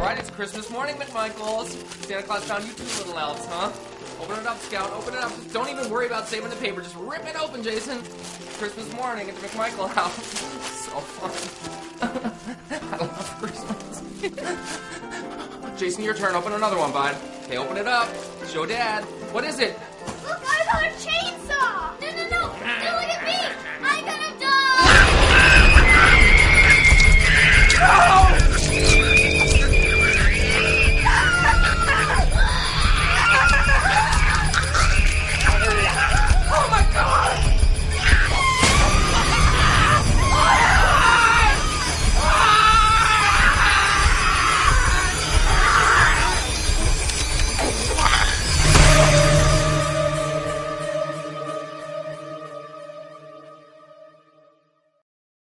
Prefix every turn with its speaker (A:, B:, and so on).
A: Alright, it's Christmas morning, McMichaels. Santa Claus found you two little elves, huh? Open it up, Scout. Open it up. Just don't even worry about saving the paper. Just rip it open, Jason. Christmas morning at the McMichael house. So fun. I love Christmas. Jason, your turn. Open another one, bud. Okay, open it up. Show Dad. What is it?